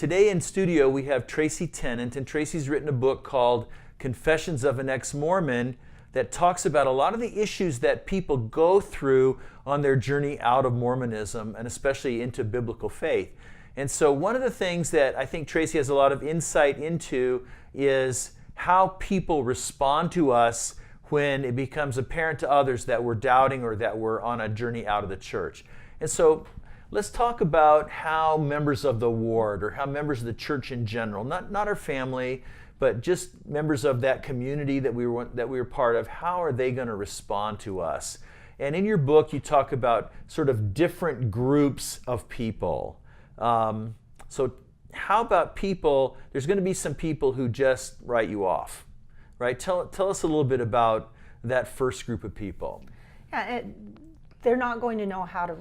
Today in studio we have Tracy Tennant, and Tracy's written a book called Confessions of an Ex-Mormon that talks about a lot of the issues that people go through on their journey out of Mormonism and especially into biblical faith. And so one of the things that I think Tracy has a lot of insight into is how people respond to us when it becomes apparent to others that we're doubting or that we're on a journey out of the church. And so let's talk about how members of the ward or how members of the church in general, not our family, but just members of that community that we were part of, how are they going to respond to us? And in your book, you talk about sort of different groups of people. So how about people, there's going to be some people who just write you off, right? Tell us a little bit about that first group of people. Yeah, they're not going to know how to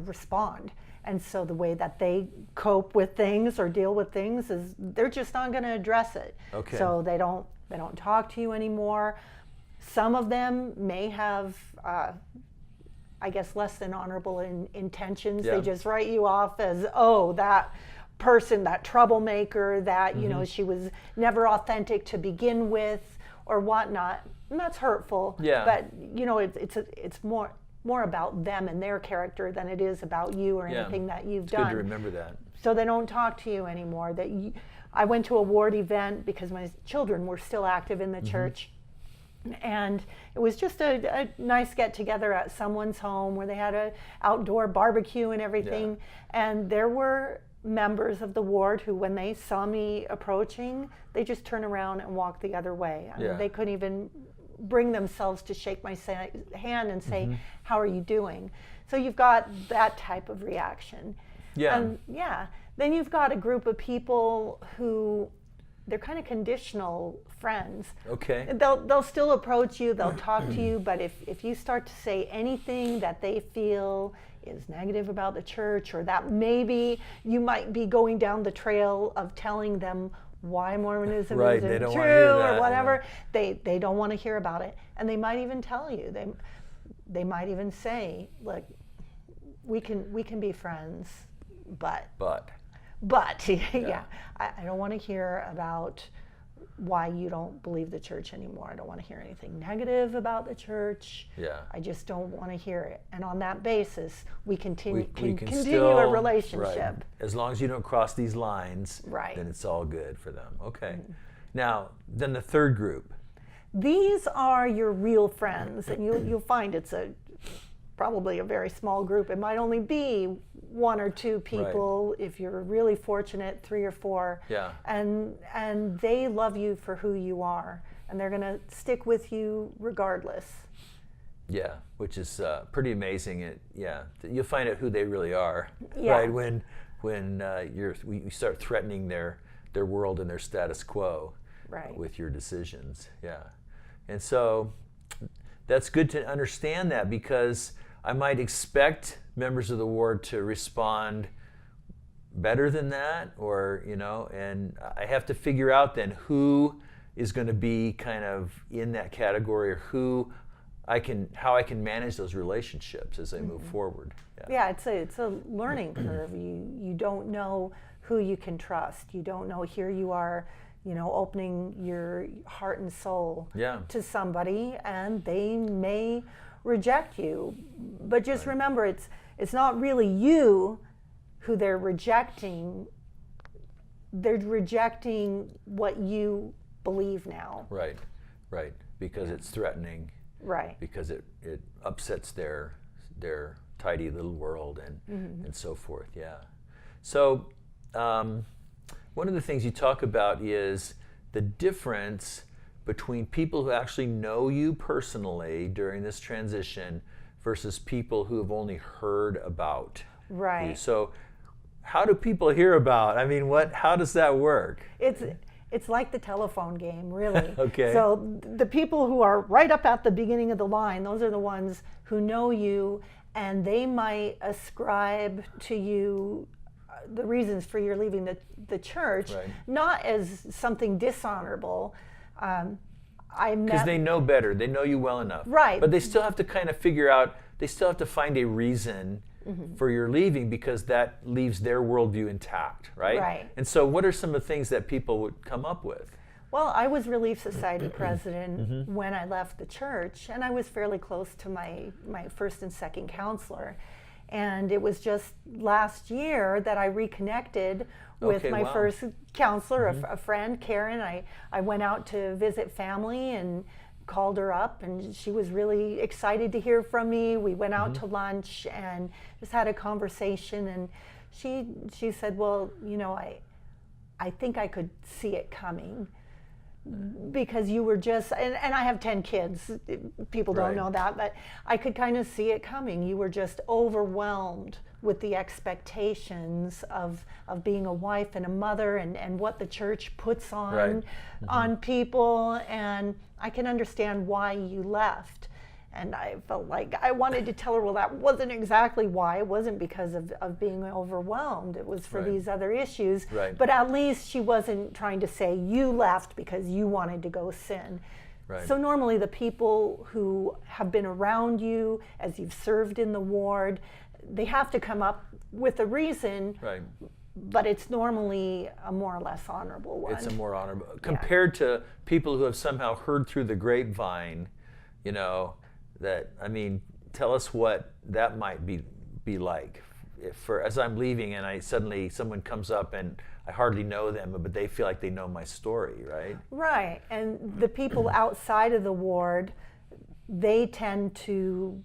respond. And so the way that they cope with things or deal with things is they're just not going to address it. Okay. So they don't talk to you anymore. Some of them may have, I guess, less than honorable intentions. Yeah. They just write you off as, oh, that person, that troublemaker, that, you know, she was never authentic to begin with or whatnot. And that's hurtful. Yeah. But, you know, it's more about them and their character than it is about you or anything that you've done. It's good to remember that. So they don't talk to you anymore. I went to a ward event because my children were still active in the church. And it was just a nice get-together at someone's home where they had an outdoor barbecue and everything. Yeah. And there were members of the ward who, when they saw me approaching, they just turned around and walked the other way. I mean, they couldn't even bring themselves to shake my hand and say, how are you doing? So you've got that type of reaction. Yeah. And then you've got a group of people who, they're kind of conditional friends. Okay. They'll still approach you, they'll talk to you, but if you start to say anything that they feel is negative about the church, or that maybe you might be going down the trail of telling them why Mormonism isn't true or whatever, they don't want to hear about it. And they might even tell you, they might even say, look, we can be friends, but yeah, I don't want to hear about why you don't believe the church anymore. I don't want to hear anything negative about the church. Yeah. I just don't want to hear it. And on that basis, we continue still, a relationship. Right. As long as you don't cross these lines, right, then it's all good for them. Okay. Now, then the third group. These are your real friends, and you'll find it's probably a very small group. It might only be one or two people, if you're really fortunate, 3 or 4. Yeah. And they love you for who you are, and they're going to stick with you regardless. Yeah, which is pretty amazing. You'll find out who they really are, yeah, right? When you start threatening their world and their status quo, right, with your decisions. Yeah, and so that's good to understand that, because I might expect members of the ward to respond better than that, or, you know, and I have to figure out then who is going to be kind of in that category, or how I can manage those relationships as I move forward. Yeah, it's a learning curve. You don't know who you can trust. You don't know. Here you are, you know, opening your heart and soul to somebody, and they may reject you. But just remember, it's not really you who they're rejecting. They're rejecting what you believe now. Right, because it's threatening. Right. Because it upsets their tidy little world and so forth. Yeah. So one of the things you talk about is the difference between people who actually know you personally during this transition versus people who have only heard about you. So how do people hear about? I mean, how does that work? It's like the telephone game, really. Okay. So the people who are right up at the beginning of the line, those are the ones who know you, and they might ascribe to you the reasons for your leaving the church, not as something dishonorable. Because they know better, they know you well enough. Right. But they still have to kind of figure out, they still have to find a reason for your leaving, because that leaves their worldview intact, right? Right. And so what are some of the things that people would come up with? Well, I was Relief Society president when I left the church, and I was fairly close to my first and second counselor. And it was just last year that I reconnected with my first counselor, a friend, Karen. I went out to visit family and called her up, and she was really excited to hear from me. We went out to lunch and just had a conversation, and she said, well, you know, I think I could see it coming, because you were just, and I have 10 kids, people don't know that, but I could kind of see it coming. You were just overwhelmed with the expectations of being a wife and a mother, and what the church puts on on people, and I can understand why you left. And I felt like I wanted to tell her, well, that wasn't exactly why. It wasn't because of being overwhelmed. It was for these other issues. But at least she wasn't trying to say, you left because you wanted to go sin. So normally the people who have been around you as you've served in the ward, they have to come up with a reason. But it's normally a more or less honorable one. It's a more honorable, compared to people who have somehow heard through the grapevine, you know, that, I mean, tell us what that might be like. As I'm leaving and suddenly someone comes up and I hardly know them, but they feel like they know my story, right? Right, and the people outside of the ward, they tend to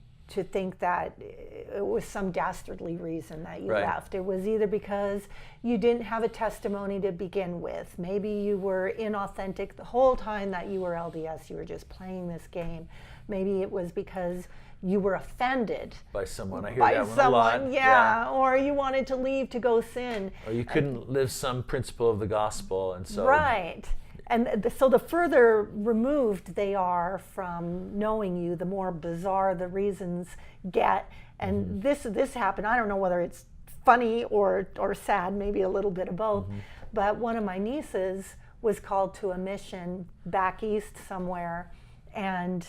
think that it was some dastardly reason that you left. It was either because you didn't have a testimony to begin with. Maybe you were inauthentic the whole time that you were LDS. You were just playing this game. Maybe it was because you were offended by someone. I hear that one a lot. Yeah, or you wanted to leave to go sin. Or you couldn't live some principle of the gospel, and so. Right. And so the further removed they are from knowing you, the more bizarre the reasons get. And this happened. I don't know whether it's funny or sad, maybe a little bit of both. But one of my nieces was called to a mission back east somewhere, and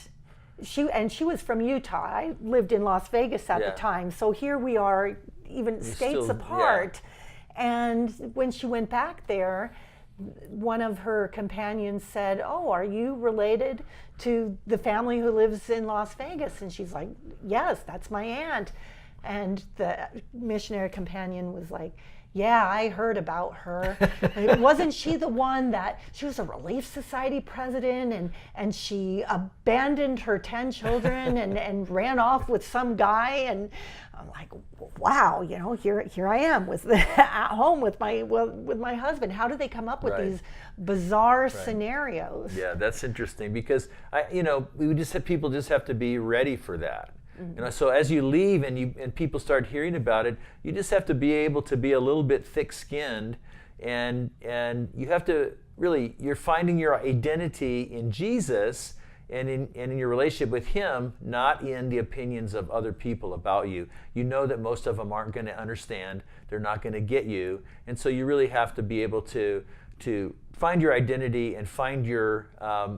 she was from Utah. I lived in Las Vegas at the time, so here we are, even states apart. And when she went back there, one of her companions said, "Oh, are you related to the family who lives in Las Vegas?" And she's like, "Yes, that's my aunt." And the missionary companion was like, "Yeah, I heard about her. Wasn't she the one that she was a Relief Society president and she abandoned her 10 children and ran off with some guy?" And I'm like, wow, you know, here I am at home with my husband. How do they come up with these bizarre scenarios? Yeah, that's interesting, because people just have to be ready for that. You know, so as you leave and people start hearing about it, you just have to be able to be a little bit thick-skinned, and you have to really, you're finding your identity in Jesus and in your relationship with Him, not in the opinions of other people about you. You know that most of them aren't going to understand. They're not going to get you, and so you really have to be able to find your identity and find your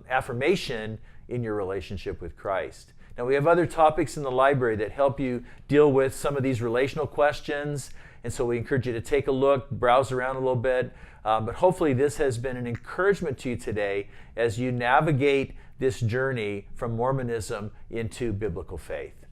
affirmation in your relationship with Christ. Now, we have other topics in the library that help you deal with some of these relational questions, and so we encourage you to take a look, browse around a little bit, but hopefully this has been an encouragement to you today as you navigate this journey from Mormonism into biblical faith.